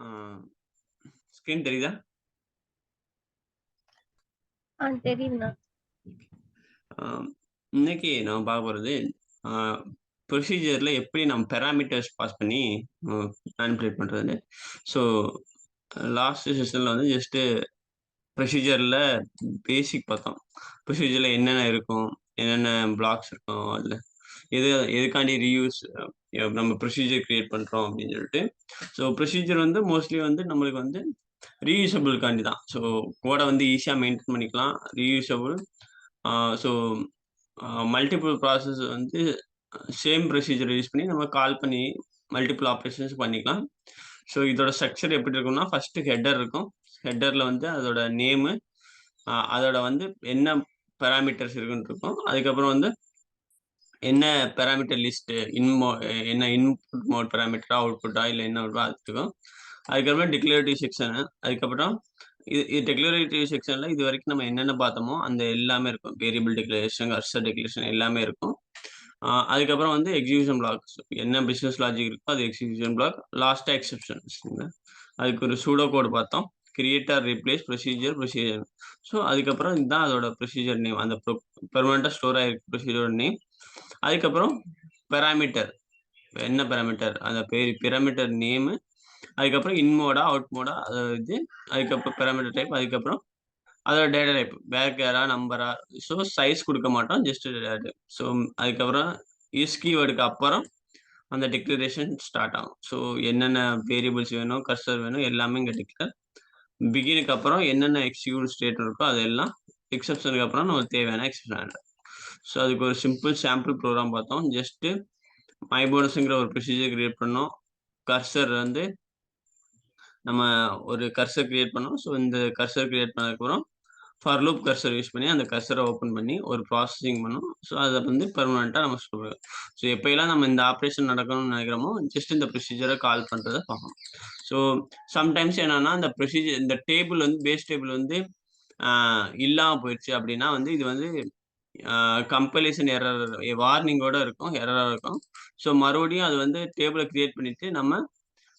ஆ screen தெரியுதா? தெரியுதுண்ணா. ஆ இன்னைக்கு நான் பார்க்க போறது, ஆ ப்ரொசீஜர்ல எப்படி நம்ம பாராமீட்டர்ஸ் பாஸ் பண்ணி மேனிபுலேட் பண்றதுன்னு. ஸோ லாஸ்ட் செஷன்ல வந்து ஜஸ்ட்டு ப்ரொசீஜர்ல பேசிக் பார்த்தோம். ப்ரொசீஜர்ல என்னென்ன இருக்கும்? என்னென்ன பிளாக்ஸ் இருக்கும் அதுல? எது எதுக்காண்டி நம்ம ப்ரொசீஜர் கிரியேட் பண்றோம் அப்படின்னு சொல்லிட்டு. ஸோ ப்ரொசீஜர் வந்து மோஸ்ட்லி வந்து நம்மளுக்கு வந்து ரீயூசபிள்காண்டி தான். ஸோ கோட வந்து ஈஸியா மெயின்டெயின் பண்ணிக்கலாம். ரீயூசபிள். ஆ ஸோ மல்டிபிள் ப்ராசஸ் வந்து சேம் ப்ரொசீஜர் யூஸ் பண்ணி நம்ம கால் பண்ணி மல்டிபிள் ஆப்பரேஷன்ஸ் பண்ணிக்கலாம். ஸோ இதோட ஸ்ட்ரக்சர் எப்படி இருக்கும்னா, ஃபர்ஸ்ட்டு ஹெட்டர் இருக்கும். ஹெட்டர்ல வந்து அதோட நேமு, அதோட வந்து என்ன பாராமீட்டர்ஸ் இருக்குன்னு இருக்கும். அதுக்கப்புறம் வந்து என்ன பாராமீட்டர் லிஸ்ட் என்ன இன்புட் மோட் பாராமீட்டரா, அவுட்புட்டா இல்ல என்ன வருதோ அது இருக்கும். அதுக்கப்புறம் டிக்ளரேட்டிவ் செக்ஷனு. அதுக்கப்புறம் இது டிக்ளரேட்டிவ் செக்ஷன்ல இதுவரைக்கும் நம்ம என்னென்ன பார்த்தோமோ, அந்த எல்லாமே இருக்கும். வேரியபிள் டிக்ளரேஷன், கர்சர் டிக்ளரேஷன் எல்லாமே இருக்கும். அதுக்கப்புறம் வந்து எக்ஸிகியூஷன் பிளாக்ஸ். என்ன பிசினஸ் லாஜிக் இருக்கோ அது எக்ஸிகியூஷன் பிளாக். லாஸ்ட்டா எக்செப்ஷன்ஸ். அதுக்கு ஒரு சூடோ கோட் பார்த்தோம். Create R replace procedure. So அதுக்கப்புறம் இதுதான் அதோட ப்ரொசீஜர் நேம். அந்த பெர்மனன்ட்டா ஸ்டோர் ஆயிருக்க ப்ரொசீஜரோட நேம். அதுக்கப்புறம் பாராமீட்டர். என்ன பாராமீட்டர்? அந்த பிரமீட்டர் நேமு. அதுக்கப்புறம் இன் மோடா, அவுட் மோடா இது. அதுக்கப்புறம் பாராமீட்டர் டைப். அதுக்கப்புறம் அதோட டேட்டா டைப். வேர்க்கரா, நம்பரா. ஸோ சைஸ் குடுக்க மாட்டோம். Just data type. ஸோ அதுக்கப்புறம் கீவேர்டுக்கு அப்புறம் அந்த டிக்ளரேஷன் ஸ்டார்ட் ஆகும். ஸோ என்னென்ன வேரியபிள்ஸ் வேணும், கர்சர் வேணும் எல்லாமே இங்க டிக்ளேர். பிகினுக்கு அப்புறம் என்னென்ன எக்ஸிக்யூட் ஸ்டேட் இருக்கோ அதெல்லாம். எக்செப்ஷனுக்கு அப்புறம் நமக்கு தேவையான எக்செப்ஷன். ஸோ அதுக்கு ஒரு சிம்பிள் சாம்பிள் ப்ரோகிராம் பார்த்தோம். ஜஸ்ட் மைபோனஸ்ங்கிற ஒரு ப்ரொசீஜர் கிரியேட் பண்ணோம். கர்சர் வந்து நம்ம ஒரு கர்சர் கிரியேட் பண்ணோம். ஸோ இந்த கர்சர் கிரியேட் பண்ணதுக்கப்புறம் ஃபார் லூப் கர்சர் யூஸ் பண்ணி அந்த கர்சர ஓப்பன் பண்ணி ஒரு ப்ராசஸிங் பண்ணோம். ஸோ அத வந்து பெர்மனன்ட்டா நம்ம ஸ்டோர் பண்ணுவோம். ஸோ எப்பயெல்லாம் நம்ம இந்த ஆப்பரேஷன் நடக்கணும்னு நெனைக்கிறோமோ, ஜஸ்ட் இந்த ப்ரொசீஜர கால் பண்றத பார்க்கணும். ஸோ சம்டைம்ஸ் என்னன்னா, இந்த டேபிள் வந்து பேஸ் டேபிள் வந்து ஆ இல்லாம போயிருச்சு அப்டின்னா வந்து இது வந்து கம்பைலேஷன் எரர் வார்னிங்கோட இருக்கும். எரரா இருக்கும். ஸோ மறுபடியும் அது வந்து டேபிள கிரியேட் பண்ணிட்டு நம்ம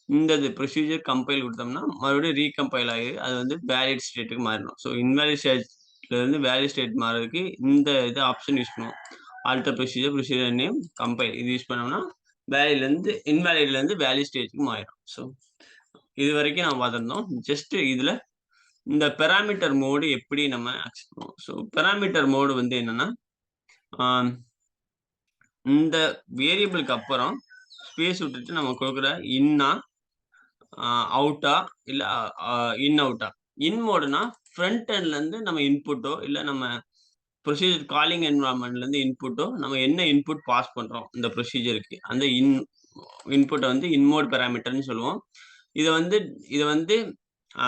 இந்த ப்ரொசீஜர் கம்பைல் குடுத்தோம்னா, மறுபடியும் ரீகம்பைல் ஆகி அது வந்து வேலிட் ஸ்டேட்க்கு மாறிடும். ஸோ இன்வாலிட் ஸ்டேட்ல இருந்து வேலிட் ஸ்டேட் மாறுறதுக்கு இந்த ஆப்ஷன் யூஸ் பண்ணுவோம். ஆல்டர் ப்ரொசீஜர் நேம், கம்பைல் இது யூஸ் பண்ணோம்னா, இன்வாலிட்லேருந்து வேலிட் ஸ்டேட்க்கு மாறிடும். ஸோ இதுவரைக்கும் நம்ம பார்த்திருந்தோம். ஜஸ்ட் இதுல இந்த பாராமீட்டர் மோடு எப்படி நம்ம ஆக்சஸ் பண்ணுவோம். ஸோ பாராமீட்டர் மோடு வந்து என்னன்னா, ஆ இந்த வேரியபிளுக்கு அப்புறம் ஸ்பேஸ் விட்டுட்டு நம்ம குடுக்குற இன்னா, அவுட்டா இல்ல இன் அவுட்டா. இன் மோடுனா ஃப்ரண்ட் எண்ட்லேருந்து நம்ம இன்புட்டோ, இல்ல நம்ம ப்ரொசீஜர் காலிங் என்வைரன்மென்ட்லேருந்து இன்புட்டோ, நம்ம என்ன இன்புட் பாஸ் பண்றோம் இந்த ப்ரொசீஜருக்கு. அந்த இன்புட்ட வந்து இன்மோட் பாராமீட்டர்ன்னு சொல்லுவோம். இத வந்து இத வந்து ஆ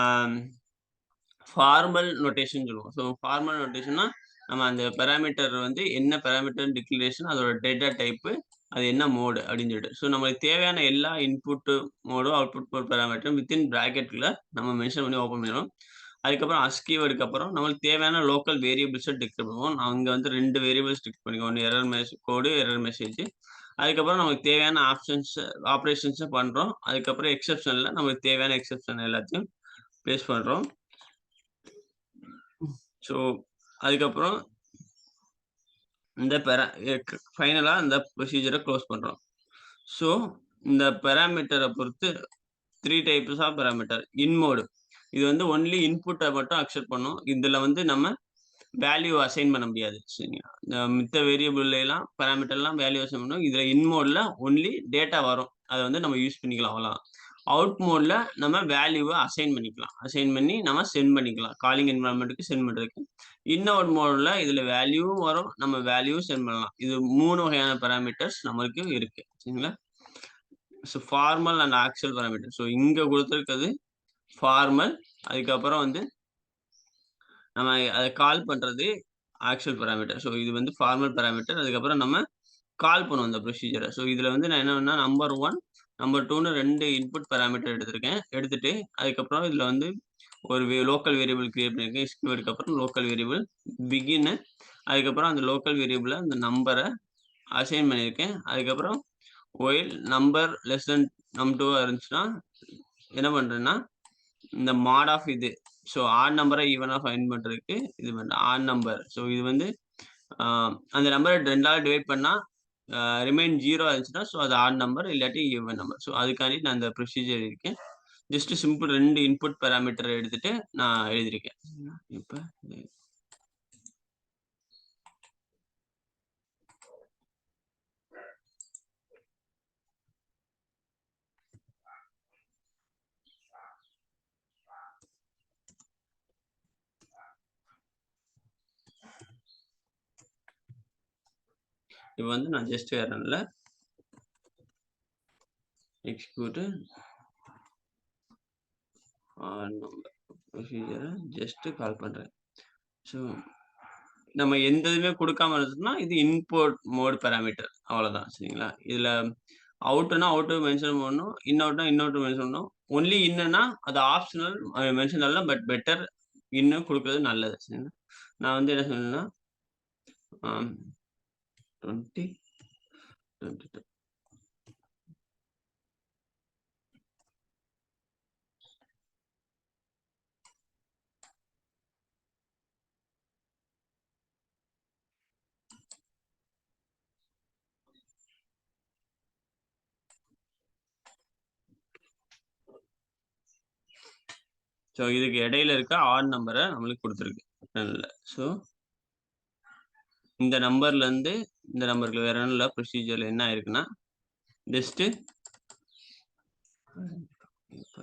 ஃபார்மல் நோட்டேஷன் சொல்லுவோம். ஸோ ஃபார்மல் நோட்டேஷன்னா, நம்ம அந்த பாராமீட்டர் வந்து என்ன பாராமீட்டர் டிக்ளரேஷன், அதோட டேட்டா டைப்பு, அது என்ன மோடு அப்படின்னு சொல்லிட்டு. ஸோ நம்மளுக்கு தேவையான எல்லா இன்புட் மோடும், அவுட்புட் மோட் பாராமீட்டரும் வித்தின் பிராக்கெட்ல நம்ம மென்ஷன் பண்ணி ஓப்பன் பண்ணிருவோம். அதுக்கப்புறம் கீவேர்டுக்கு அப்புறம் நம்மளுக்கு தேவையான லோக்கல் வேரியபிள்ஸ டிக்ளேர் பண்ணுவோம். நான் இங்க வந்து 2 வேரியபிள்ஸ் டிக்ளேர் பண்ணிக்குவோம். ஒண்ணு எரர் மெசேஜ். அதுக்கப்புறம் நமக்கு தேவையான ஆப்பரேஷன்ஸ பண்றோம். அதுக்கப்புறம் எக்செப்ஷன்ல நமக்கு தேவையான எக்செப்ஷன் எல்லாத்தையும் பேஸ்ட் பண்றோம். ஸோ அதுக்கப்புறம் இந்த ஃபைனலா இந்த ப்ரொசீஜர குளோஸ் பண்றோம். ஸோ இந்த பாராமீட்டர பொறுத்து 3 types of parameter. In mode இது வந்து ஒன்லி இன்புட்ட மட்டும் அக்செப்ட் பண்ணும். இதுல வந்து நம்ம வேல்யூ அசைன் பண்ண முடியாது. சரிங்களா? இந்த மித்த வேரியபிள்ல எல்லாம் பாராமீட்டர்லாம் வேல்யூ அசைன் பண்ணும். இதுல இன் மோட்ல ஒன்லி டேட்டா வரும். அத வந்து நம்ம யூஸ் பண்ணிக்கலாம் அவ்வளவுதான். அவுட் மோட்ல நம்ம வேல்யூவ அசைன் பண்ணிக்கலாம். அசைன் பண்ணி நம்ம சென்ட் பண்ணிக்கலாம். காலிங் என்வைரன்மென்ட்க்கு சென்ட் பண்றதுக்கு. இன் அவுட் மோட்ல இதுல வேல்யூவும் வரும். நம்ம வேல்யூவும் சென்ட் பண்ணலாம். இது 3 வகையான பாராமீட்டர்ஸ் நம்மளுக்கு இருக்கு. சரிங்களா? So formal and actual parameter. So இங்க குடுத்திருக்கிறது ஃபார்மல். அதுக்கப்புறம் வந்து நம்ம அத கால் பண்றது ஆக்சுவல் பாராமீட்டர். ஸோ இது வந்து ஃபார்மல் பாராமீட்டர். அதுக்கப்புறம் நம்ம கால் பண்ணுவோம் இந்த ப்ரொசீஜர. ஸோ இதுல வந்து நான் என்ன பண்ணேன்னா, நம்பர் 1, நம்பர் 2ன்னு 2 இன்புட் பாராமீட்டர் எடுத்திருக்கேன். எடுத்துட்டு அதுக்கப்புறம் இதுல வந்து ஒரு லோக்கல் வேரியபிள் கிரியேட் பண்ணியிருக்கேன். கீவேர்டுக்கு அப்புறம் லோக்கல் வேரியபிள் பிகின்னு. அதுக்கப்புறம் அந்த லோக்கல் வேரியபிள்ல அந்த நம்பர அசைன் பண்ணியிருக்கேன். அதுக்கப்புறம் ஒயில் நம்பர் லெஸ் தென் நம்2 இருந்துச்சுன்னா என்ன பண்றேன்னா, இந்த மாட் ஆஃப் இது. ஸோ ஆட் நம்பர ஈவனா ஃபைண்ட் பண்றதுக்கு இது பண்றேன். Add number. ஸோ இது வந்து அ அந்த நம்பர 2ஆல டிவைட் பண்ணா ரிமைன் 0 இருந்துச்சுன்னா, ஸோ அது ஆட் நம்பர் இல்லாட்டி ஈவன் நம்பர். ஸோ அதுக்காண்டி நான் இந்த ப்ரொசீஜர் எழுதியிருக்கேன். ஜஸ்ட் சிம்பிள் 2 இன்புட் பாராமீட்டர் எடுத்துட்டு நான் எழுதியிருக்கேன். இப்ப இப்ப வந்து நான் ஜஸ்ட் வேறன்ல எக்ஸிக்யூட் ஆட் நம்பர் ப்ரொசீஜர ஜஸ்ட் கால் பண்றேன். ஸோ நம்ம எந்த இதுவுமே குடுக்காம இருந்துச்சுன்னா, இது இன்புட் மோட் பாராமீட்டர் அவ்வளோதான் சரிங்களா? இதுல அவுட்ன்னா அவுட் மென்ஷன் பண்ணணும். இன்னவுட்ன்னா இன்னவுட் மென்ஷன் பண்ணணும். ஒன்லி இன்னுன்னா அது ஆப்ஷனல் மென்ஷன் பண்ணலாம். பட் பெட்டர் இன்னு குடுக்குறது நல்லது சரிங்களா? நான் வந்து என்ன சொன்னேன்னா, 20, 22 ஸோ இதுக்கு இடையில இருக்க ஆட் நம்பர நம்மளுக்கு குடுத்துருக்கு. இல்ல. ஸோ இந்த நம்பர்லருந்து இந்த நம்பருக்கு வேற ஒண்ணும் இல்ல. ப்ரொசீஜர்ல என்ன ஆயிருக்குன்னா, ஜஸ்ட் இப்ப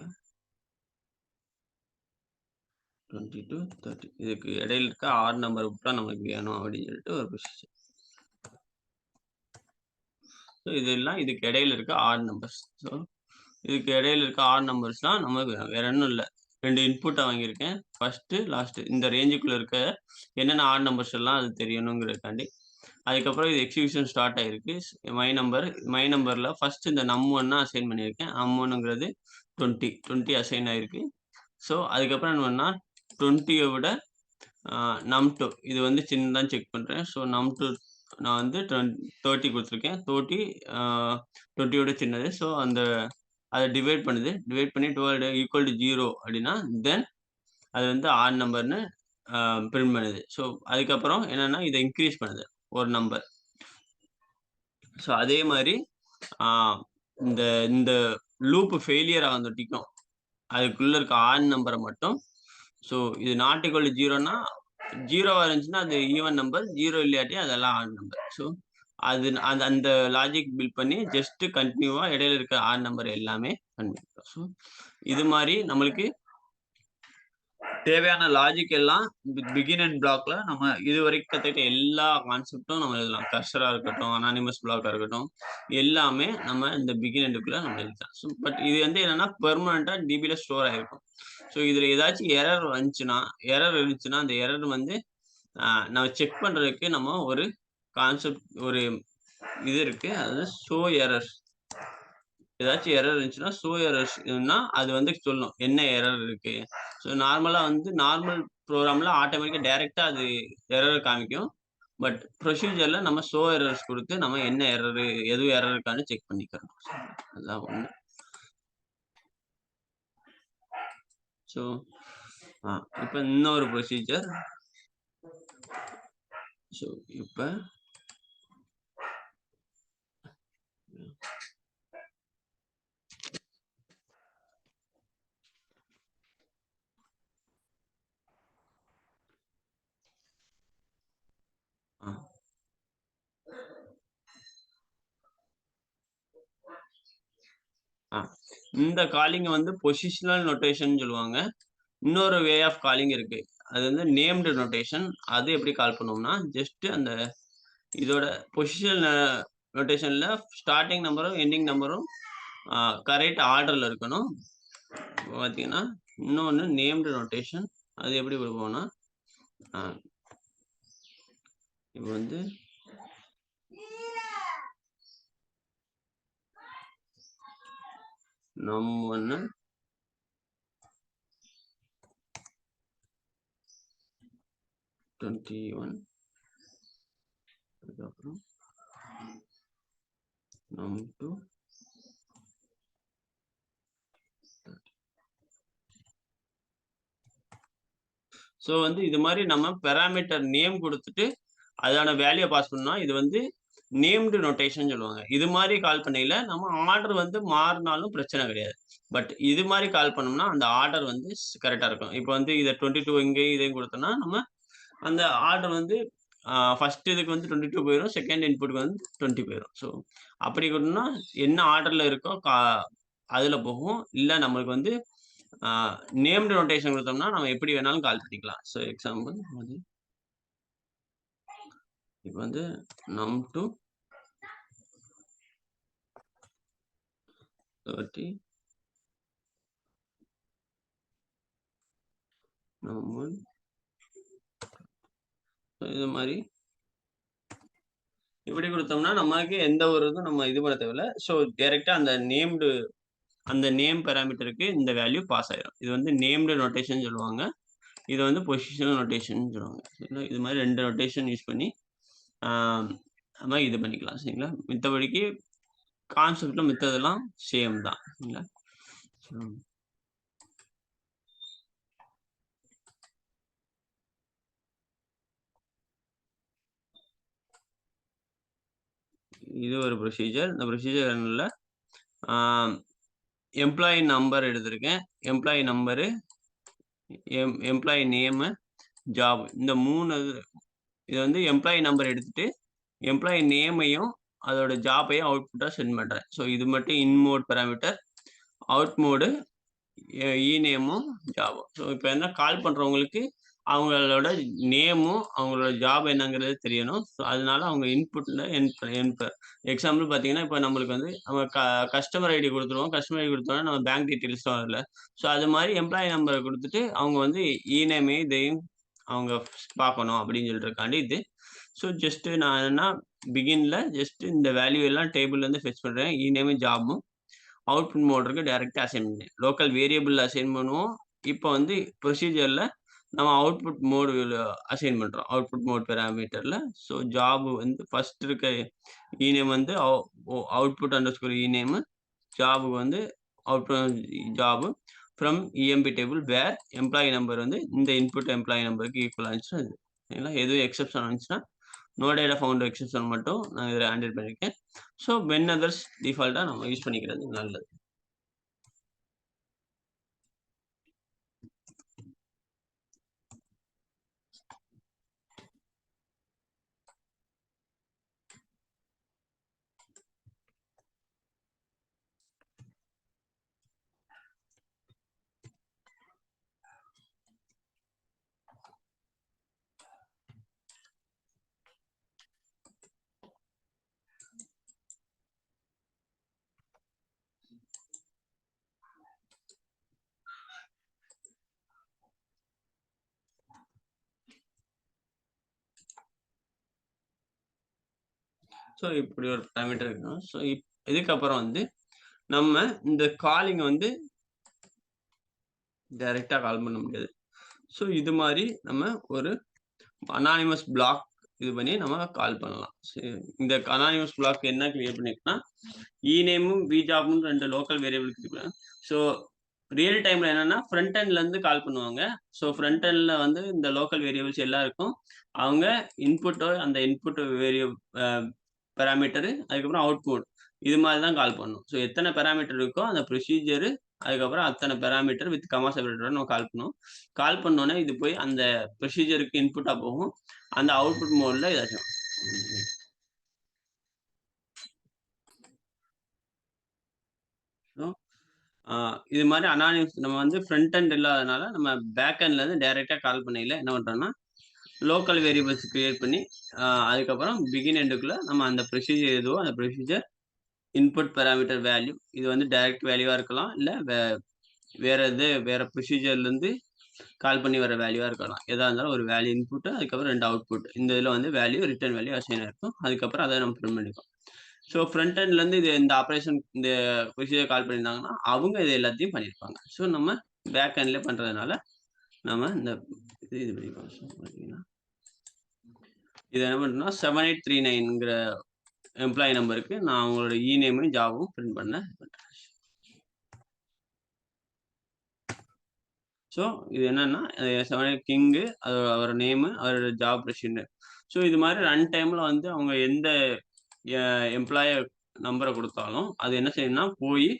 22, 30 இதுக்கு இடையில இருக்க ஆட் நம்பர் தான் நமக்கு வேணும் அப்படின்னு சொல்லிட்டு ஒரு ப்ரொசீஜர். ஸோ இதெல்லாம் இதுக்கு இடையில இருக்க ஆட் நம்பர்ஸ். ஸோ இதுக்கு இடையில இருக்க ஆட் நம்பர்ஸ் தான் நமக்கு வேற ஒண்ணும் இல்ல. 2 இன்புட்ட வாங்கியிருக்கேன். ஃபர்ஸ்ட்டு, லாஸ்ட்டு இந்த ரேஞ்சுக்குள்ள இருக்க என்னென்ன ஆட் நம்பர்ஸ் எல்லாம் அது தெரியணுங்கிறதுக்காண்டி. அதுக்கப்புறம் இது எக்ஸிகியூஷன் ஸ்டார்ட் ஆயிருக்கு. மை நம்பர்ல ஃபர்ஸ்ட் இந்த num1 அசைன் பண்ணியிருக்கேன். num1ங்கிறது 20 அசைன் ஆயிருக்கு. ஸோ அதுக்கப்புறம் என்ன பண்ணா 20ய விட num2 இது வந்து சின்னதான்னு செக் பண்றேன். ஸோ num2 நான் வந்து 30 குடுத்துருக்கேன். 30 20யோட சின்னது. ஸோ அத டிவைட் பண்ணுது. டிவைட் பண்ணி 12 ஈக்குவல் டூ 0 அப்படின்னா, தென் அது வந்து ஆட் நம்பர்ன்னு பிரிண்ட் பண்ணுது. ஸோ அதுக்கப்புறம் என்னன்னா, இத இன்கிரீஸ் பண்ணுது ஒரு நம்பர். ஸோ அதே மாரி ஆ இந்த இந்த லூப் ஃபெயிலியர் ஆனதொட்டிக்கும் அதுக்குள்ள இருக்க ஆட் நம்பர மட்டும் ஸோ இது நாட் ஈக்குவல் டூ 0ன்னா 0வா இருந்துச்சுன்னா அது ஈவன் நம்பர். 0 இல்லாட்டி அதெல்லாம் ஆட் நம்பர். ஸோ அது அந்த அந்த லாஜிக் பில்ட் பண்ணி ஜஸ்ட் கன்டினியூவா இடையில இருக்க ஆட் நம்பர் எல்லாமே பண்ணிருக்கோம். ஸோ இது மாரி நம்மளுக்கு தேவையான லாஜிக் எல்லாம் பிகின் அண்ட் பிளாக்ல நம்ம இதுவரைக்கும் கத்துக்கிட்ட எல்லா கான்செப்டும் நம்ம எழுதலாம். கர்சரா இருக்கட்டும், அனானிமஸ் பிளாக்கா இருக்கட்டும், எல்லாமே நம்ம இந்த பிகின் எண்டுக்குள்ள நம்ம எழுதலாம். ஸோ பட் இது வந்து என்னன்னா பெர்மனன்ட்டா டிபில ஸ்டோர் ஆயிருக்கும். ஸோ இதுல ஏதாச்சும் எரர் இருந்துச்சுன்னா அந்த எரர் வந்து நம்ம செக் பண்றதுக்கு நம்ம ஒரு கான்செப்ட் ஒரு இது இருக்கு. அதாவது ஷோ எரர்ஸ். ஏதாச்சும் எரர் இருந்துச்சுன்னா, ஷோ எரர்ஸ்ன்னா அது வந்து சொல்லணும். என்ன எரர் இருக்கு? ஸோ நார்மலா வந்து நார்மல் ப்ரோகிராம்ல ஆட்டோமேட்டிக்கா டைரக்ட்டா அது எரர் காமிக்கும். பட் ப்ரொசீஜர்ல நம்ம ஷோ எரர்ஸ் குடுத்து நம்ம என்ன எரர் எது எரர் இருக்கான்னு செக் பண்ணிக்கிறணும். அதான் ஒண்ணு. ஸோ இப்ப இன்னொரு ப்ரொசீஜர். ஸோ இப்ப ஆ ஆ இந்த காலிங்க வந்து பொசிஷனல் நோட்டேஷன்னு சொல்லுவாங்க. இன்னொரு வே ஆஃப் காலிங் இருக்கு. அது வந்து நேம்டு நோட்டேஷன். அது எப்படி கால் பண்ணுவோம்னா, ஜஸ்ட் அந்த இதோட பொசிஷன் நோட்டேஷன்ல ஸ்டார்ட்டிங் நம்பரும், எண்டிங் நம்பரும் கரெக்ட் ஆர்டர்ல இருக்கணும். பார்த்தீங்கன்னா, இன்னொன்னு நேம்டு நோட்டேஷன். அது எப்படி குடுப்போம்னா, அ இப்ப வந்து num1 21 அதுக்கப்புறம் num2 ஸோ வந்து இது மாரி நம்ம பாராமீட்டர் நேம் குடுத்துட்டு, அதோட வேல்யூ பாஸ் பண்ணா, இது வந்து நேம்டு நோட்டேஷன் சொல்லுவாங்க. இது மாரி கால் பண்ணையில நம்ம ஆர்டர் வந்து மாறுனாலும் பிரச்சனை கிடையாது. பட் இது மாரி கால் பண்ணோம்னா, அந்த ஆர்டர் வந்து கரெக்ட்டா இருக்கும். இப்ப வந்து இத 22 இங்கேயும் இதையும் குடுத்தோம்னா, நம்ம அந்த ஆர்டர் வந்து ஃபர்ஸ்ட் இதுக்கு வந்து 22 போயிரும். செகண்ட் இன்புட்க்கு வந்து 20 போயிரும். ஸோ அப்படி கொடுத்தோம்னா, என்ன ஆர்டர்ல இருக்கோ அதுல போகும். இல்ல நம்மளுக்கு வந்து ஆ நேம்டு நோட்டேஷன் குடுத்தோம்னா, நம்ம எப்படி வேணாலும் கால் பண்ணிக்கலாம். ஸோ எக்ஸாம்பிள் வந்து இப்ப வந்து num2 30 num1 இது மாரி இப்படி குடுத்தோம்னா, நமக்கு எந்த ஒரு இதும் நம்ம இது பண்ண தேவையில்ல. ஸோ டைரக்ட்டா அந்த நேம் பாராமீட்டருக்கு இந்த வேல்யூ பாஸ் ஆயிரும். இது வந்து நேம்டு நோட்டேஷன் சொல்லுவாங்க. இத வந்து பொசிஷனல் நோட்டேஷன் சொல்லுவாங்க. சரிங்களா? இது மாரி 2 நோட்டேஷன் யூஸ் பண்ணி, ஆ அது மாரி இது பண்ணிக்கலாம். சரிங்களா? மித்தபடிக்கு கான்செப்ட்ல மித்ததெல்லாம் சேம் தான். சரிங்களா? ம். இது ஒரு ப்ரொசீஜர். இந்த ப்ரொசீஜர் ரன்ல ஆ எம்ப்ளாயி நம்பர் எடுத்திருக்கேன். Employee number, employee name, job இந்த 3 இது வந்து எம்ப்ளாயி நம்பர் எடுத்துட்டு, எம்ப்ளாயி நேமையும், அதோட ஜாப்பையும் அவுட்புட்டா சென்ட் பண்றேன். ஸோ இது மட்டும் in mode parameter. Out mode நேமும், ஜாபும். ஸோ இப்ப என்ன கால் பண்றவங்களுக்கு அவங்களோட நேமும், அவங்களோட ஜாப் என்னங்கிறது தெரியணும். ஸோ அதனால அவங்க இன்புட்ல எக்ஸாம்பிள் பார்த்தீங்கன்னா, இப்ப நம்மளுக்கு வந்து நம்ம கஸ்டமர் ஐடி குடுத்துருவோம். கஸ்டமர் ஐடி குடுத்தோனே நம்ம பேங்க் டீட்டெயில்ஸ் வரும்ல. ஸோ அது மாரி எம்ப்ளாயி நம்பர குடுத்துட்டு, அவங்க வந்து நேமையும் இதையும் அவங்க பார்க்கணும் அப்படின்னு சொல்றதுக்காண்டி இது. ஸோ ஜஸ்ட் நான் என்னன்னா, பிகின்ல ஜஸ்ட் இந்த வேல்யூ எல்லாம் டேபிள்லேருந்து ஃபெச் பண்றேன். நேமும், ஜாபும். அவுட்புட் மோடுக்கு டைரக்ட்டா அசைன் பண்ணேன். லோக்கல் வேரியபிள்ல அசைன் பண்ணுவோம். இப்ப வந்து ப்ரொசீஜர்ல நம்ம அவுட்புட் மோடு அசைன் பண்றோம். அவுட்புட் மோட் பாராமீட்டர்ல. ஸோ ஜாப் வந்து ஃபர்ஸ்ட் இருக்க நேம் வந்து அவுட்புட் அண்டர்ஸ்கோர் நேம். ஜாப்க்கு வந்து output job from EMP table where employee number வந்து இந்த இன்புட் எம்ப்ளாயி நம்பருக்கு ஈக்குவலா இருந்துச்சுன்னா இது. சரிங்களா? எதுவும் எக்செப்ஷன் வந்துச்சுன்னா, நோ டேட்டா ஃபவுண்ட் எக்செப்ஷன் மட்டும் நான் இதில ஹேண்டில் பண்ணியிருக்கேன். ஸோ வென் அதர்ஸ் டிஃபால்ட்டா நம்ம யூஸ் பண்ணிக்கிறது நல்லது. ஸோ இப்படி ஒரு பாராமீட்டர் இருக்கணும். ஸோ இதுக்கப்புறம் வந்து நம்ம இந்த காலிங் வந்து டைரக்ட்டா கால் பண்ண முடியாது. ஸோ இது மாரி நம்ம ஒரு அனானிமஸ் பிளாக் இது பண்ணி நம்ம கால் பண்ணலாம். இந்த அனானிமஸ் பிளாக் என்ன கிரியேட் பண்ணியிருக்குன்னா, நேமும், விஜாப்னு 2 லோக்கல் வேரியபிள் கிரியேட் பண்ணேன். ஸோ ரியல் டைம்ல என்னன்னா, ஃப்ரண்ட் எண்ட்லேருந்து கால் பண்ணுவாங்க. ஸோ ஃப்ரண்ட் எண்ட்ல வந்து இந்த லோக்கல் வேரியபிள்ஸ் எல்லாம் இருக்கும். அவங்க அந்த இன்புட் அ பாராமீட்டரு, அதுக்கப்புறம் அவுட்புட் இது மாரி தான் கால் பண்ணணும். ஸோ எத்தன பாராமீட்டர் இருக்கோ அந்த ப்ரொசீஜரு, அதுக்கப்புறம் அத்தன பாராமீட்டர் வித் கமா செப்பரேட்டரோட நம்ம கால் பண்ணுவோம். கால் பண்ணோனே இது போய் அந்த ப்ரொசீஜருக்கு இன்புட்டா போகும். அந்த அவுட்புட் மோட்ல ஏதாச்சும் ஸோ ஆ இது மாரி நம்ம வந்து ஃப்ரண்ட் எண்ட் இல்லாதனால, நம்ம பேக் எண்ட்லேருந்து டைரக்ட்டா கால் பண்ணையில என்ன பண்றோம்னா, லோக்கல் வேரியபிள்ஸ் கிரியேட் பண்ணி, அதுக்கப்புறம் பிகின் எண்டுக்குள்ள நம்ம அந்த ப்ரொசீஜர் எதுவோ அந்த ப்ரொசீஜர் இன்புட் பாராமீட்டர் வேல்யூ இது வந்து டைரக்ட் வேல்யூவா இருக்கலாம். இல்ல வேற ப்ரொசீஜர்லேருந்து கால் பண்ணி வர வேல்யூவா இருக்கலாம். எதா இருந்தாலும் ஒரு வேல்யூ இன்புட் அதுக்கப்புறம் 2 அவுட்புட். இந்த இதுல வந்து வேல்யூ, ரிட்டர்ன் வேல்யூ அசைன் ஆயிருக்கும். அதுக்கப்புறம் அத நம்ம பிரிண்ட் பண்ணிப்போம். ஸோ ஃப்ரண்ட் எண்ட்லேருந்து இந்த ஆப்பரேஷன் இந்த ப்ரொசீஜர் கால் பண்ணியிருந்தாங்கன்னா, அவங்க இது எல்லாத்தையும் பண்ணியிருப்பாங்க. ஸோ நம்ம பேக் எண்ட்ல பண்றதுனால, நம்ம இந்த இது பண்ணிப்போம். ஸோ பார்த்தீங்கன்னா, இத என்ன பண்றோம்னா 7839ங்கிற எம்ப்ளாயி நம்பருக்கு நான் அவங்களோட நேமும், ஜாபும் பிரிண்ட் பண்ண ஸோ இது என்னன்னா கிங்கு அவரோட நேமு, அவரோட ஜாப் பொசிஷன். ஸோ இது மாதிரி ரன் டைம்ல வந்து அவங்க எந்த எம்ப்ளாயர் நம்பர குடுத்தாலும், அது என்ன செய்யும்னா போயி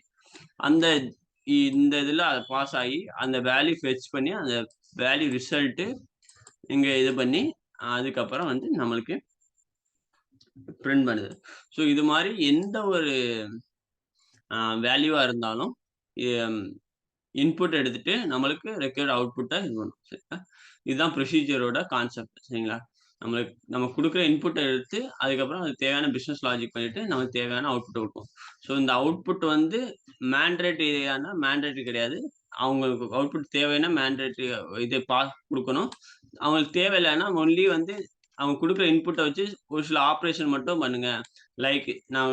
அந்த இந்த இதுல பாஸ் ஆகி, அந்த வேல்யூ ஃபெட்ச் பண்ணி, அந்த வேல்யூ ரிசல்ட் இங்க இது பண்ணி, அதுக்கப்புறம் வந்து நம்மளுக்கு பிரிண்ட் பண்ணுது. ஸோ இது மாரி எந்த ஒரு வேல்யூவா இருந்தாலும், எம் இன்புட் எடுத்துட்டு நம்மளுக்கு ரெக்வயர்ட் அவுட்புட்ட இது பண்ணும். சரிங்களா? இதுதான் ப்ரொசீஜரோட கான்செப்ட். சரிங்களா? நம்ம குடுக்குற இன்புட்ட எடுத்து, அதுக்கப்புறம் அதுக்கு தேவையான பிசினஸ் லாஜிக் பண்ணிட்டு, நமக்கு தேவையான அவுட்புட்ட குடுக்கும். ஸோ இந்த அவுட்புட் வந்து மேண்டேட்டரியானா மேண்டேட்டரி கிடையாது. அவங்களுக்கு அவுட்புட் தேவைன்னா மேண்டேட்டரி இது குடுக்கணும். அவங்களுக்கு தேவையில்லன்னா ஒன்லி வந்து அவங்க குடுக்குற இன்புட்ட வச்சு ஒரு சில ஆப்பரேஷன் மட்டும் பண்ணுங்க. லைக் நான்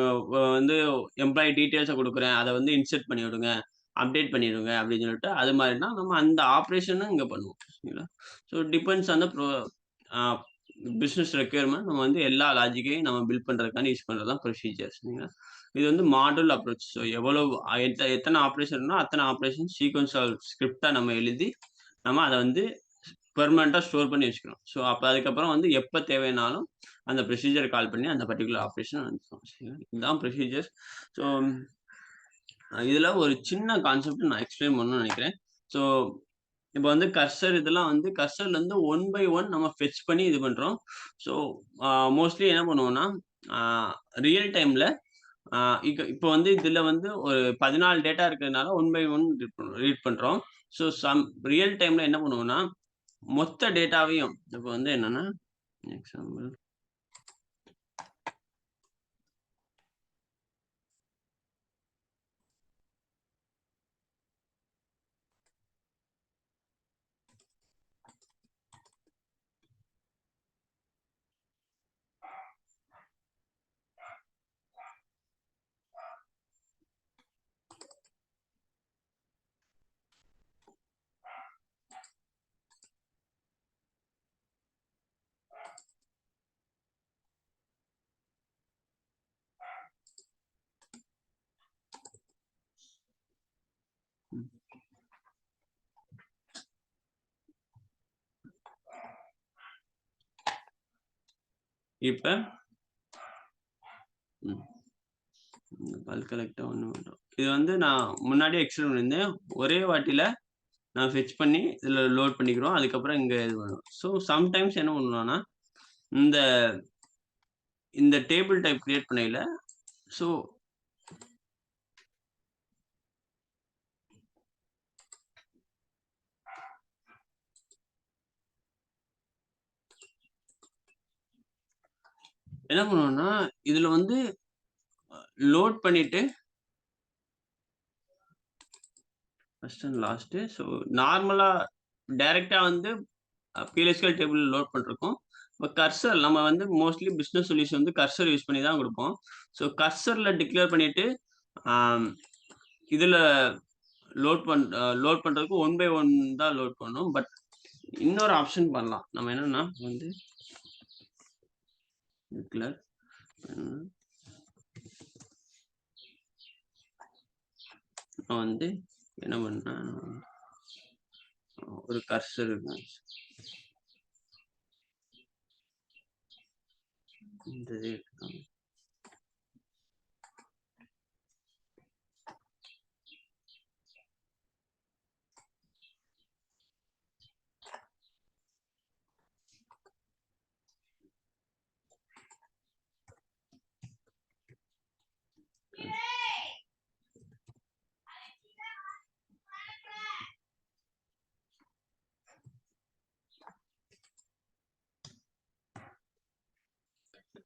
வந்து எம்ப்ளாயி டீட்டெயில்ஸ குடுக்குறேன். அத வந்து இன்சர்ட் பண்ணி விடுங்க. அப்டேட் பண்ணிடுங்க அப்படின்னு சொல்லிட்டு, அது மாரினா நம்ம அந்த ஆப்பரேஷனும் இங்க பண்ணுவோம். சரிங்களா? So depends on the a business requirement. நம்ம வந்து எல்லா லாஜிக்கையும் நம்ம பில்ட் பண்றதுக்காண்டி யூஸ் பண்றது தான் ப்ரொசீஜர். சரிங்களா? இது வந்து மாடுல் அப்ரோச். ஸோ எவ்வளவு எத்தன ஆப்பரேஷன்னா, அத்தன ஆப்பரேஷன் சீக்வென்ஸால் ஸ்கிரிப்ட்டா நம்ம எழுதி, நம்ம அத வந்து பெர்மனன்ட்டா ஸ்டோர் பண்ணி வச்சுக்கணும். ஸோ அப்ப அதுக்கப்புறம் வந்து எப்ப தேவைனாலும் அந்த ப்ரொசீஜர கால் பண்ணி அந்த பர்ட்டிகுலர் ஆப்பரேஷன் நடந்துக்கும். சரிங்களா? இதுதான் ப்ரொசீஜர். ஸோ இதுல ஒரு சின்ன கான்செப்ட் நான் எக்ஸ்பிளைன் பண்ணணும்னு நெனைக்கிறேன். ஸோ இப்ப வந்து கர்சர் இதெல்லாம் வந்து கர்சர்லருந்து ஒன் பை ஒன் நம்ம ஃபெட்ச் பண்ணி இது பண்றோம். ஸோ மோஸ்ட்லி என்ன பண்ணுவோம்னா, ஆ ரியல் டைம்ல ஆ இப்ப வந்து இதுல வந்து ஒரு 14 டேட்டா இருக்கிறதுனால ஒன் பை ஒன் ரீட் பண்றோம். ஸோ ரியல் டைம்ல என்ன பண்ணுவோம்னா, மொத்த டேட்டாவையும் இப்ப வந்து என்னன்னா, எக்ஸாம்பிள் இப்ப ம். பல்க் கலெக்ட்டா ஒண்ணு பண்றோம். இது வந்து நான் முன்னாடியே எக்ஸ்பிளைன் பண்ணியிருந்தேன். ஒரே வாட்டில நான் ஃபெட்ச் பண்ணி இதுல லோட் பண்ணிக்கிறோம். அதுக்கப்புறம் இங்க இது பண்ணுவோம். ஸோ சம்டைம்ஸ் என்ன பண்ணுவோம்னா, இந்த இந்த டேபிள் டைப் கிரியேட் பண்ணயில, ஸோ என்ன பண்ணுவோம்னா, இதுல வந்து லோட் பண்ணிட்டு ஃபர்ஸ்ட் அண்ட் லாஸ்ட்டு. ஸோ நார்மலா டைரக்ட்டா வந்து PLSQL டேபிள் லோட் பண்றதுக்கும், இப்ப கர்சர் நம்ம வந்து மோஸ்ட்லி பிசினஸ் சொல்யூஷன் வந்து கர்சர் யூஸ் பண்ணி தான் குடுப்போம். ஸோ கர்சர்ல டிக்ளேர் பண்ணிட்டு, ஆம் இதுல லோட் பண்றதுக்கு ஒன் பை ஒன் தான் லோட் பண்ணணும். பட் இன்னொரு ஆப்ஷன் பண்ணலாம். நம்ம என்னன்னா வந்து டிக்ளேர் நான் வந்து என்ன பண்ணேன், ஒரு கர்சர் இந்த இது எடுத்துக்கோங்க.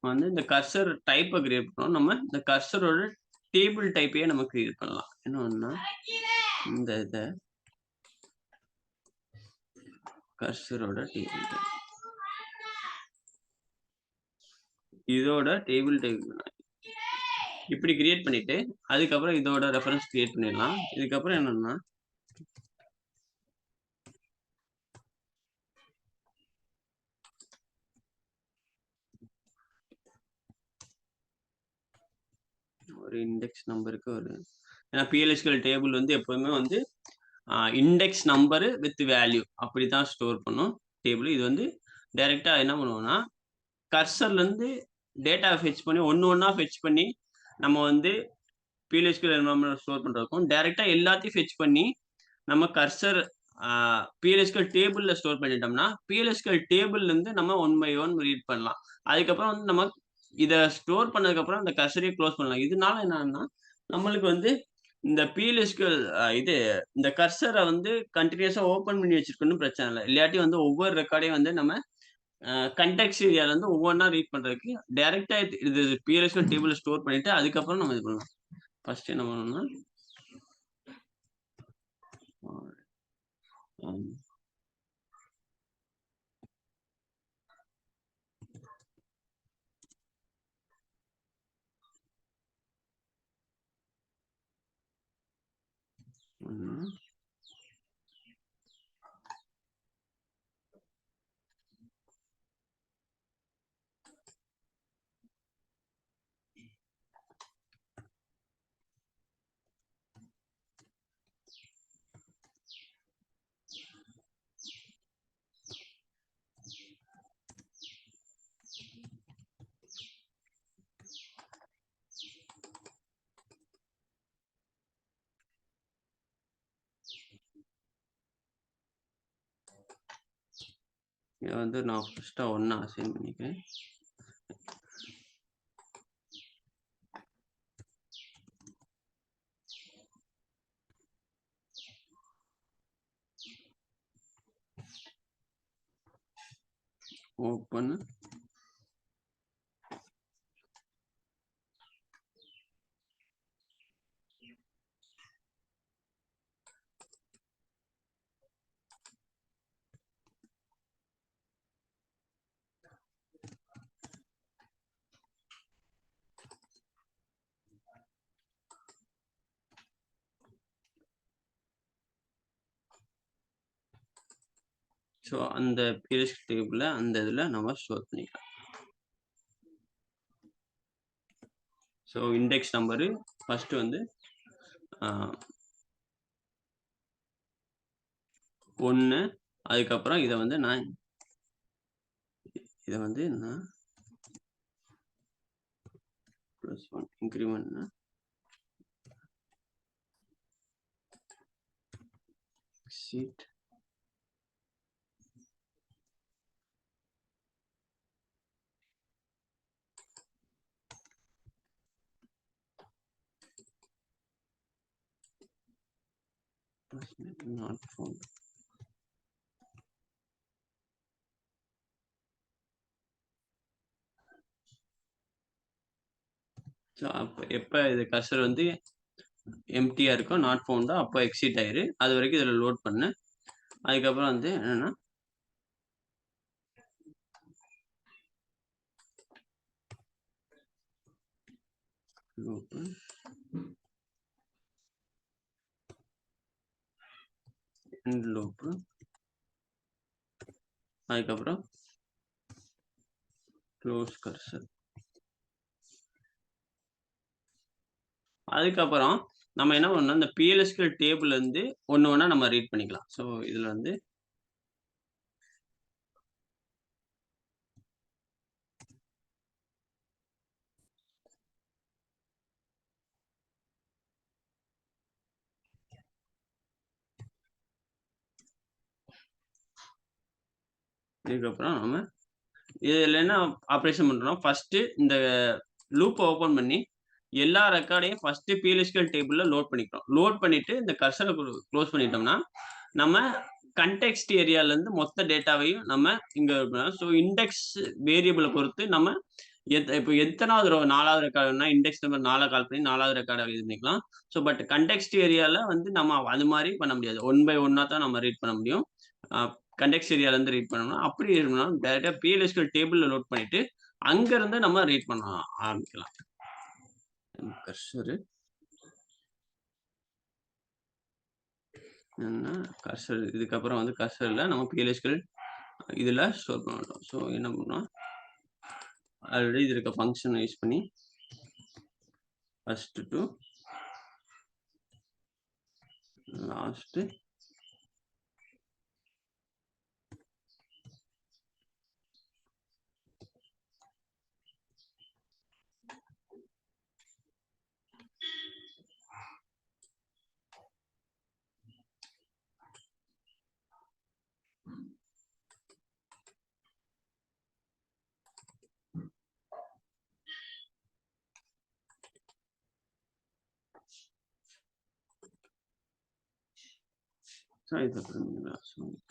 வந்து இந்த கர்சர் டைப்ப கிரியேட் பண்ணோம். நம்ம இந்த கர்சரோட டேபிள் டைப்பயே நம்ம கிரியேட் பண்ணலாம். என்ன பண்ணணும்னா, இந்த இத கர்சரோட டேபிள் டைப். இதோட டேபிள் டைப் இப்படி கிரியேட் பண்ணிட்டு, அதுக்கப்புறம் இதோட ரெஃபரன்ஸ் கிரியேட் பண்ணிடலாம். இதுக்கப்புறம் என்னன்னா, ஒரு இண்டெக்ஸ் நம்பருக்கு ஒரு ஏன்னா PLSQL டேபிள் வந்து எப்பவுமே வந்து இண்டெக்ஸ் நம்பரு வித் வேல்யூ அப்படிதான் ஸ்டோர் பண்ணும் டேபிள். இது வந்து டைரக்ட்டா என்ன பண்ணுவோம்னா, கர்சர்லேருந்து டேட்டா ஃபெட்ச் பண்ணி ஒண்ணு ஒண்ணா ஃபெட்ச் பண்ணி நம்ம வந்து PLSQL என்வைரன்மென்ட்ல ஸ்டோர் பண்றதுக்கும், டைரக்ட்டா எல்லாத்தையும் ஃபெட்ச் பண்ணி நம்ம கர்சர் ஆ PLSQL டேபிள்ல ஸ்டோர் பண்ணிட்டோம்னா, PLSQL டேபிள்லேருந்து நம்ம ஒன் பை ஒன் ரீட் பண்ணலாம். அதுக்கப்புறம் வந்து நம்ம இத ஸ்டோர் பண்ணதுக்கப்புறம் அந்த கர்சரையும் குளோஸ் பண்ணலாம். இதனால என்னன்னா, நம்மளுக்கு வந்து இந்த PLSQL இந்த கர்சர வந்து கன்டினியூஸா ஓப்பன் பண்ணி வச்சிருக்கணும்னு பிரச்சனை இல்ல. இல்லாட்டி வந்து ஒவ்வொரு ரெக்கார்டையும் வந்து நம்ம கான்டெக்ஸ்ட் ஏரியாலருந்து ஒவ்வொன்னா ரீட் பண்றதுக்கு டைரக்ட்டா இது PLSQL டேபிள்ல ஸ்டோர் பண்ணிட்டு அதுக்கப்புறம் நம்ம இது பண்ணலாம். ஃபர்ஸ்ட் என்ன பண்ணணும்னா, ம். ம். இத வந்து நான் ஃபர்ஸ்ட்டா 1 அசைன் பண்ணிக்கிறேன். ஓப்பன் ஸோ அந்த PLSQL டேபிள்ல அந்த இதுல நம்ம ஸ்டோர் பண்ணிக்கலாம். ஸோ இண்டெக்ஸ் நம்பரு ஃபர்ஸ்ட் வந்து ஆ 1 அதுக்கப்புறம் இத வந்து நான் +1 இன்கிரிமென்ட்னா எக்ஸிட் நாட் ஃபவுண்ட். ஸோ எப்ப இது கர்சர் வந்து எம்ப்டியா இருக்கோ, நாட் ஃபவுண்டோ அப்போ எக்ஸிட் ஆயிரு. அது வரைக்கும் இதுல லோட் பண்ணு. அதுக்கப்புறம் வந்து என்னன்னா, லூப் எண்ட் லூப் அதுக்கப்புறம் க்ளோஸ் கர்சர். அதுக்கப்புறம் நம்ம என்ன பண்ணணும், இந்த PLSQL டேபிள்ல இருந்து ஒண்ணு ஒண்ணா நம்ம ரீட் பண்ணிக்கலாம். ஸோ இதுல வந்து இதுக்கப்புறம் நம்ம இதுல என்ன ஆப்பரேஷன் பண்றோம், ஃபர்ஸ்ட் இந்த லூப்ப ஓப்பன் பண்ணி எல்லா ரெக்கார்டையும் ஃபர்ஸ்ட் PLSQL டேபிள்ல லோட் பண்ணிக்கிறோம். லோட் பண்ணிட்டு இந்த கர்சர குளோஸ் பண்ணிட்டோம்னா, நம்ம கான்டெக்ஸ்ட் ஏரியால இருந்து மொத்த டேட்டாவையும் நம்ம இங்க ஸோ இண்டெக்ஸ் வேரியபிள பொறுத்து நம்ம இப்ப எத்தனாவது 4வது ரெக்கார்டுனா இண்டெக்ஸ் நம்பர் 4 கால் பண்ணி 4வது ரெக்கார்ட இது பண்ணிக்கலாம். ஸோ பட் கான்டெக்ஸ்ட் ஏரியால வந்து நம்ம அது மாரி பண்ண முடியாது. ஒன் பை ஒன்னா தான் நம்ம ரீட் பண்ண முடியும். அ கான்டெக்ஸ்ட் ஏரியால இருந்து ரீட் பண்ணணும்னா, அப்படி இருக்கணும்னா டைரக்ட்டா PLSQL டேபிள்ல லோட் பண்ணிட்டு, அங்க இருந்து நம்ம ரீட் பண்ண ஆரம்பிக்கலாம். கர்சரு என்ன கர்சர் இதுக்கப்புறம் வந்து கர்சர்ல நம்ம PLSQL இதுல ஸ்டோர் பண்ண மாட்டோம். ஸோ என்ன பண்ணோம், ஆல்ரெடி இது இருக்க ஃபங்ஷன் யூஸ் பண்ணி ஃபர்ஸ்ட் டு லாஸ்ட்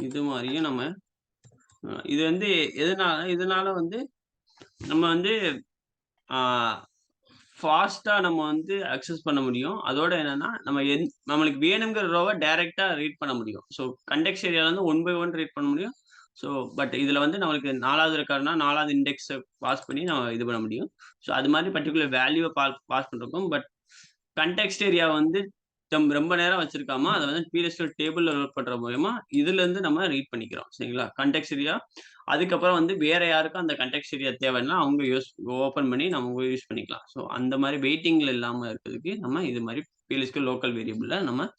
இது மாதிரியும் நம்ம இது வந்து இதனால வந்து நம்ம வந்து ஃபாஸ்ட்டா நம்ம வந்து அக்சஸ் பண்ண முடியும். அதோட என்னன்னா, நம்மளுக்கு வேணுங்கிற ரோவ டைரக்ட்டா ரீட் பண்ண முடியும். ஸோ கன்டெக்ஸ்ட் ஏரியாலருந்து ஒன் பை ஒன் ரீட் பண்ண முடியும். ஸோ பட் இதுல வந்து நம்மளுக்கு 4வது ரெக்கார்ட்னா 4வது இண்டெக்ஸ பாஸ் பண்ணி நம்ம இது பண்ண முடியும். ஸோ அது மாரி பர்ட்டிகுலர் வேல்யூவ பாஸ் பண்றதுக்கும், பட் கன்டெக்ஸ்ட் ஏரியா வந்து ரொம்ப நேரம் வச்சிருக்காம, அத வந்து PLSQL டேபிள்ல லோட் பண்ற மூலியமா, இதுலருந்து நம்ம ரீட் பண்ணிக்கிறோம். சரிங்களா? கன்டெக்ஸ்ட் ஏரியா அதுக்கப்புறம் வந்து வேற யாருக்கும் அந்த கன்டெக்ஸ்ட் ஏரியா தேவைன்னா, அவங்க ஓப்பன் பண்ணி நம்ம யூஸ் பண்ணிக்கலாம். ஸோ அந்த மாரி வெயிட்டிங்ல இல்லாம இருக்கிறதுக்கு, நம்ம இது மாரி PLSQL லோக்கல் வேரியபிள்ல நம்ம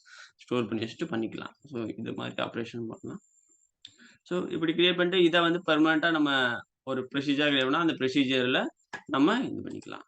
ஸ்டோர் பண்ணி வச்சுட்டு பண்ணிக்கலாம். ஸோ இது மாரி ஆப்பரேஷன் பண்ணலாம். ஸோ இப்படி கிரியேட் பண்ணிட்டு, இத வந்து பெர்மனன்ட்டா நம்ம ஒரு ப்ரொசீஜரா கிரியேட் பண்ணா, அந்த ப்ரொசீஜர்ல நம்ம இது பண்ணிக்கலாம்.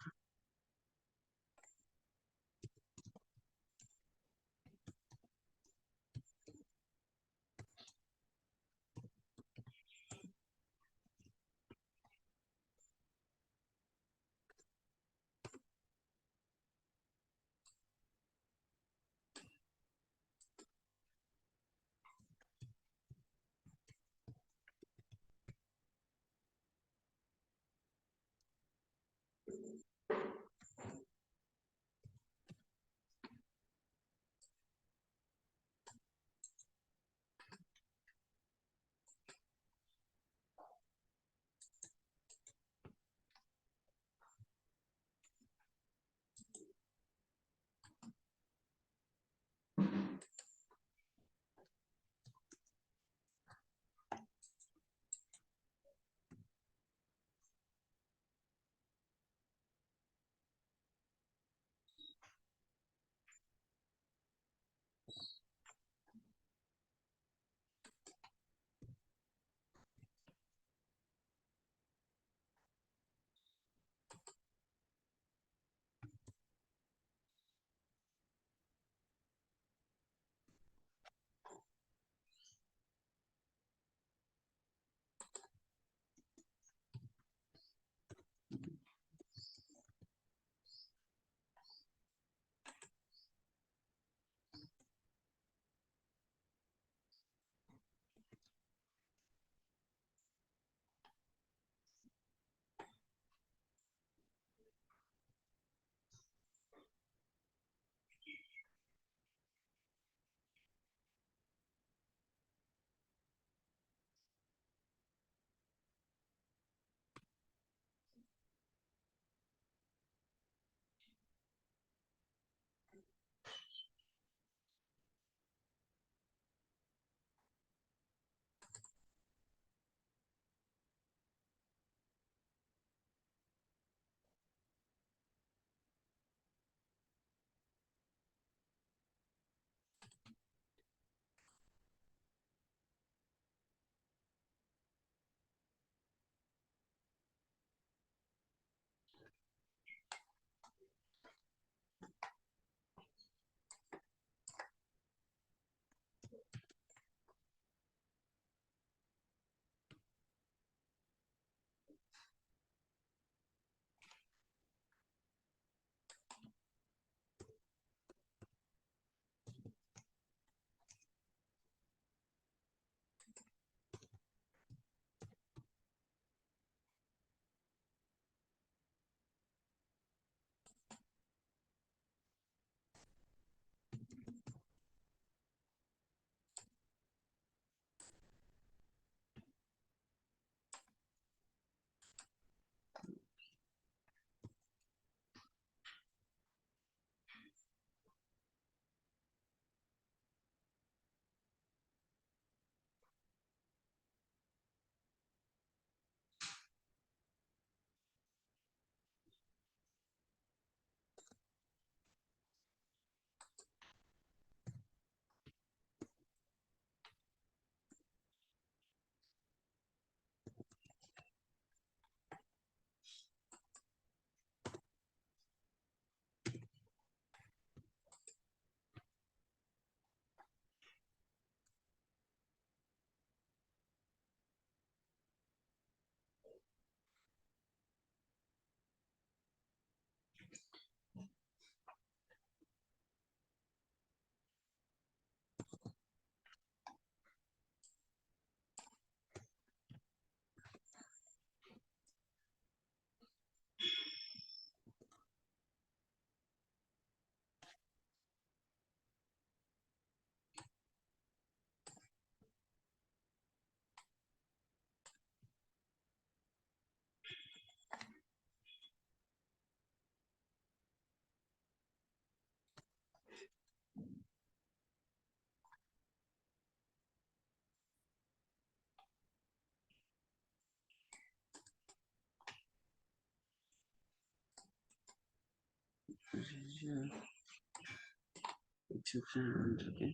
exception இருக்கு.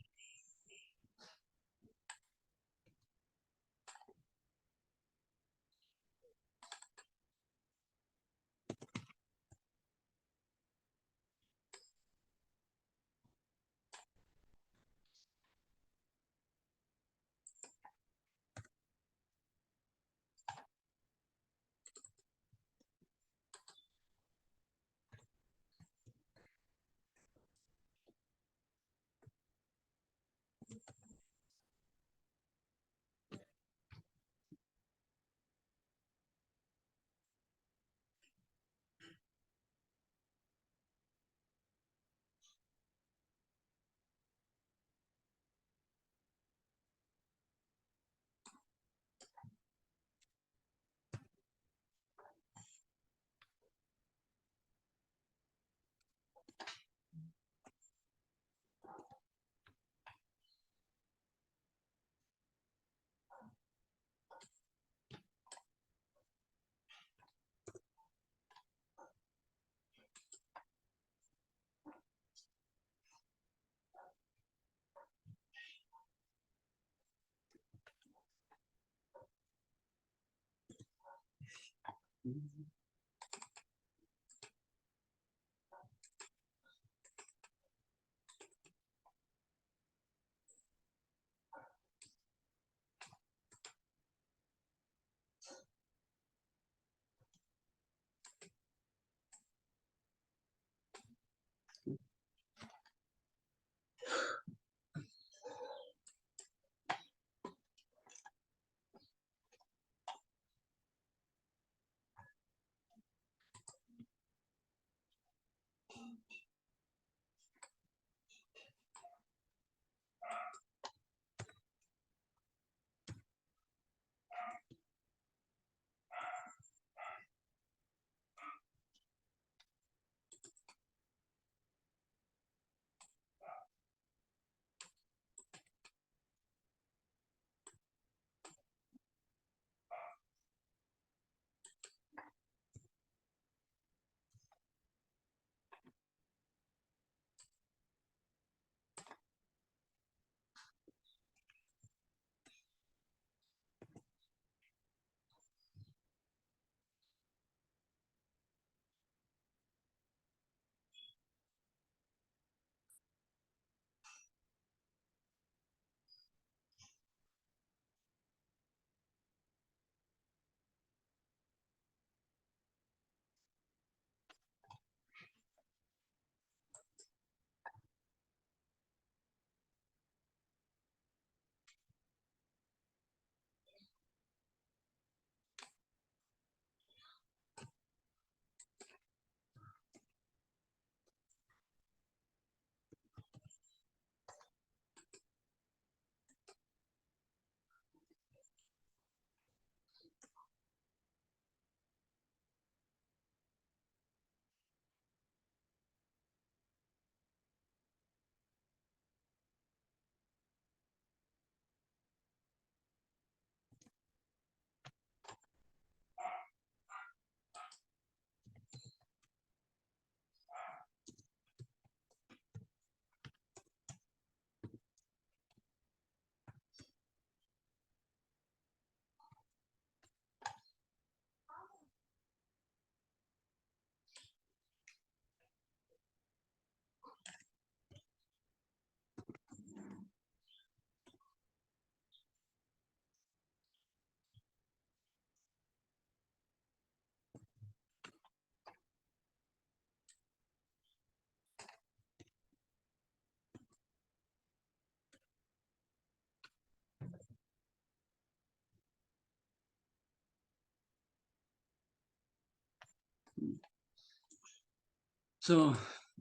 ஸோ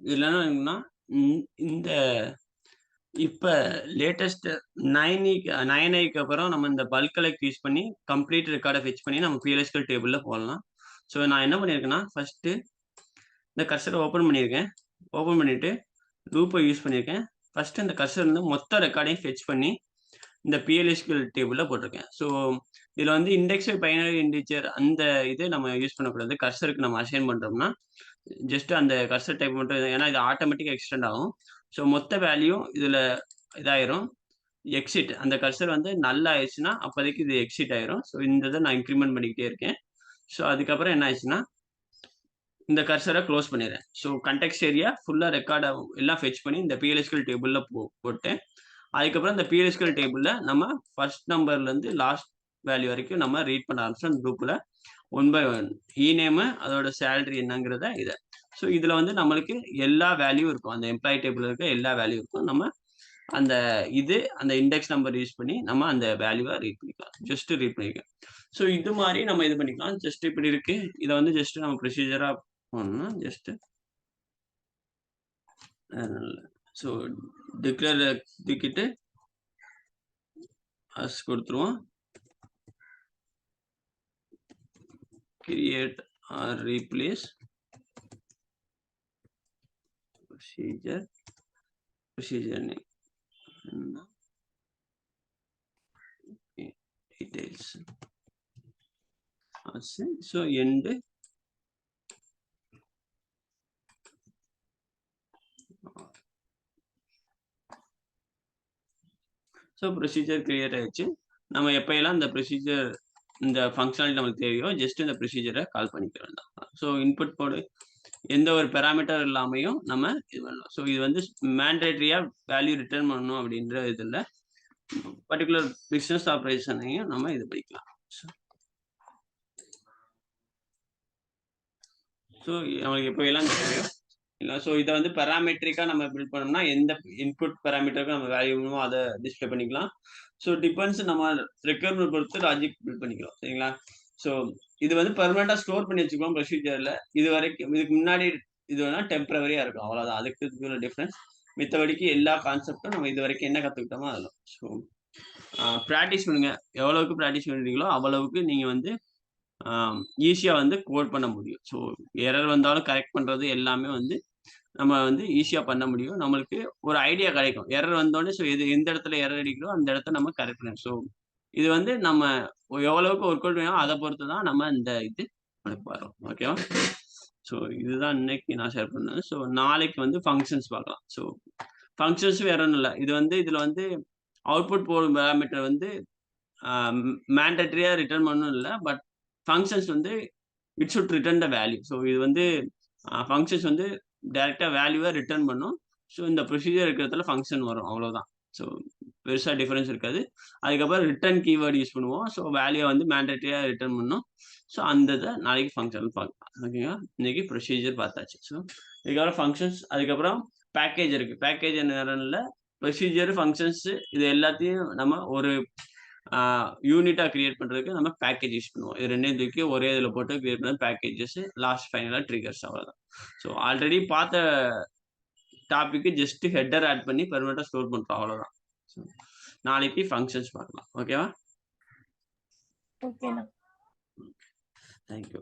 இதில என்னன்னா, இந்த இப்ப லேட்டஸ்ட் 9ஐக்கு அப்புறம் நம்ம இந்த பல்க் கலெக்ட் யூஸ் பண்ணி கம்ப்ளீட் ரெக்கார்ட ஃபெட்ச் பண்ணி நம்ம PLSQL டேபிள்ல போடலாம். ஸோ நான் என்ன பண்ணியிருக்கேன்னா, ஃபர்ஸ்ட்டு இந்த கர்சர ஓப்பன் பண்ணியிருக்கேன். ஓப்பன் பண்ணிட்டு லூப்ப யூஸ் பண்ணியிருக்கேன். ஃபர்ஸ்ட்டு இந்த கர்சர்லருந்து மொத்த ரெக்கார்டையும் ஃபெட்ச் பண்ணி இந்த PLSQL டேபிள்ல போட்டிருக்கேன். ஸோ இதில வந்து இண்டெக்ஸ் பைனரி இன்டிஜர் அந்த இது நம்ம யூஸ் பண்ணக்கூடாது. கர்சருக்கு நம்ம அசைன் பண்றோம்னா, ஜஸ்ட் அந்த கர்சர் டைப் மட்டும் ஏன்னா இது ஆட்டோமேட்டிக்கா எக்ஸ்டெண்ட் ஆகும். ஸோ மொத்த வேல்யூ இதுல இதாயிரும். எக்ஸிட் அந்த கர்சர் வந்து நல் ஆயிடுச்சுன்னா, அப்போதைக்கு இது எக்ஸிட் ஆயிரும். ஸோ இந்த இத நான் இன்கிரிமெண்ட் பண்ணிக்கிட்டே இருக்கேன். ஸோ அதுக்கப்புறம் என்ன ஆயிடுச்சுன்னா, இந்த கர்சர குளோஸ் பண்ணிடுறேன். ஸோ கான்டெக்ஸ்ட் ஏரியா ஃபுல்லா ரெக்கார்ட் எல்லாம் ஃபெட்ச் பண்ணி இந்த PLSQL டேபிள்ல போட்டேன். அதுக்கப்புறம் இந்த PLSQL டேபிள்ல நம்ம ஃபர்ஸ்ட் நம்பர்ல இருந்து லாஸ்ட் வேல்யூ வரைக்கும் நம்ம ரீட் பண்ண ஆரம்பிச்சோம் குரூப்ல. 1 பை 1 நேம் அதோட சேலரி என்னங்கிறத இத. ஸோ இதுல வந்து நம்மளுக்கு எல்லா வேல்யூ இருக்கும். அந்த எம்ப்ளாயி டேபிள்ல இருக்க எல்லா வேல்யூ இருக்கும். நம்ம அந்த அந்த இண்டெக்ஸ் நம்பர் யூஸ் பண்ணி நம்ம அந்த வேல்யூவ ரீட் பண்ணிக்கலாம். ஜஸ்ட் ரீட் பண்ணிக்கலாம். ஸோ இது மாரி நம்ம இது பண்ணிக்கலாம். ஜஸ்ட் இப்படி இருக்கு. இத வந்து ஜஸ்ட் நம்ம ப்ரொசீஜரா பண்ணணும்னா ஜஸ்ட் ஸோ டிக்ளேர் தூக்கிட்டு அஸ் கொடுத்துருவோம். Create R replace procedure name details. So end so procedure create ஆயிடுச்சு. நம்ம எப்பயெல்லாம் இந்த ப்ரொசீஜர் இந்த ஃபங்க்ஷனாலிட்டி நமக்கு தேவையோ ஜஸ்ட் இந்த ப்ரொசீஜரை கால் பண்ணிக்க வேண்டாம். ஸோ இன்புட் போடு எந்த ஒரு பேராமீட்டர் இல்லாமையும் நம்ம இது பண்ணலாம். ஸோ இது வந்து மேண்டேட்டரியா வேல்யூ ரிட்டர்ன் பண்ணணும் அப்படின்ற இதில் பர்டிகுலர் பிஸ்னஸ் ஆப்ரேஷனையும் நம்ம இது பண்ணிக்கலாம். ஸோ நம்மளுக்கு எப்போ எல்லாம் தெரியும் இல்லை. ஸோ இதை வந்து பேராமெட்ரிக்கா நம்ம பில்ட் பண்ணோம்னா எந்த இன்புட் பேராமீட்டருக்கும் நம்ம வேல்யூ வேணுமோ அதை டிஸ்பிளே பண்ணிக்கலாம். ஸோ டிபெண்ட்ஸ் நம்ம ரெக்யர்மெண்ட் பொறுத்து லாஜிக் பில்ட் பண்ணிக்கலாம். சரிங்களா? ஸோ இது வந்து பெர்மனண்டா ஸ்டோர் பண்ணி வச்சுக்கலாம் ப்ரொசீஜர்ல. இது வரைக்கும் இதுக்கு முன்னாடி இது வேணா டெம்பரவரியா இருக்கும், அவ்வளவுதான். அதுக்கு டிஃபரன்ஸ். மித்தபடிக்கு எல்லா கான்செப்டும் நம்ம இது வரைக்கும் என்ன கத்துக்கிட்டோமோ அதெல்லாம். ஸோ ப்ராக்டிஸ் பண்ணுங்க. எவ்வளவுக்கு ப்ராக்டிஸ் பண்ணுறீங்களோ அவ்வளவுக்கு நீங்க வந்து ஈஸியா வந்து கோட் பண்ண முடியும். ஸோ எரர் வந்தாலும் கரெக்ட் பண்றது எல்லாமே வந்து நம்ம வந்து ஈஸியா பண்ண முடியும். நம்மளுக்கு ஒரு ஐடியா கிடைக்கும். எரர் வந்தோடனே ஸோ எந்த இடத்துல எரர் அடிக்கிறோம் அந்த இடத்த நம்ம கரெக்ட் பண்ணணும். ஸோ இது வந்து நம்ம எவ்வளவுக்கு ஒர்க் அவுட் பண்ணணும் அதை பொறுத்து தான் நம்ம இந்த இது வரோம். ஓகேவா? ஸோ இதுதான் இன்னைக்கு நான் ஷேர் பண்ணது. ஸோ நாளைக்கு வந்து ஃபங்க்ஷன்ஸ் பார்க்கலாம். ஸோ ஃபங்க்ஷன்ஸ் வேற ஒன்றும் இல்லை. இது வந்து இதுல வந்து அவுட்புட் போடும் பேராமீட்டர் வந்து மேண்டேட்டரியா ரிட்டர்ன் பண்ணணும் இல்லை. பட் ஃபங்க்ஷன்ஸ் வந்து it should return the value. So இது வந்து ஃபங்க்ஷன்ஸ் வந்து டைரக்டா வேல்யூவை ரிட்டர்ன் பண்ணும். ஸோ இந்த ப்ரொசீஜர் இருக்கிறதுல ஃபங்க்ஷன் வரும், அவ்வளோதான். ஸோ பெருசாக டிஃபரன்ஸ் இருக்காது. அதுக்கப்புறம் ரிட்டர்ன் கீவேர்டு யூஸ் பண்ணுவோம். ஸோ வேல்யூ வந்து மேண்டேட்டரியா ரிட்டர்ன் பண்ணும். ஸோ அந்த இதை நாளைக்கு ஃபங்க்ஷன் பார்க்கலாம். ஓகேங்களா? இன்னைக்கு ப்ரொசீஜர் பார்த்தாச்சு. ஸோ இதுக்கப்புறம் ஃபங்க்ஷன்ஸ், அதுக்கப்புறம் பேக்கேஜ் இருக்கு. பேக்கேஜ் என்ன ப்ரொசீஜர், ஃபங்க்ஷன்ஸ் இது எல்லாத்தையும் நம்ம ஒரு யூனிட்டா கிரியேட் பண்றதுக்கு நம்ம பேக்கேஜ் யூஸ் பண்ணுவோம். இது ரெண்டையும் தூக்கி ஒரே இதில் போட்டு கிரியேட் பண்ண பேக்கேஜஸ், லாஸ்ட் ஃபைனலாக ட்ரிகர்ஸ், அவ்வளோதான். ஸோ ஆல்ரெடி பார்த்த டாபிக்கு ஜஸ்ட் ஹெட்டர் ஆட் பண்ணி பெர்மனெண்ட்டாக ஸ்டோர் பண்ணுறோம், அவ்வளோதான். ஸோ நாளைக்கு ஃபங்க்ஷன்ஸ் பார்க்கலாம். ஓகேவா? ஓகேண்ணா. தேங்க்யூ.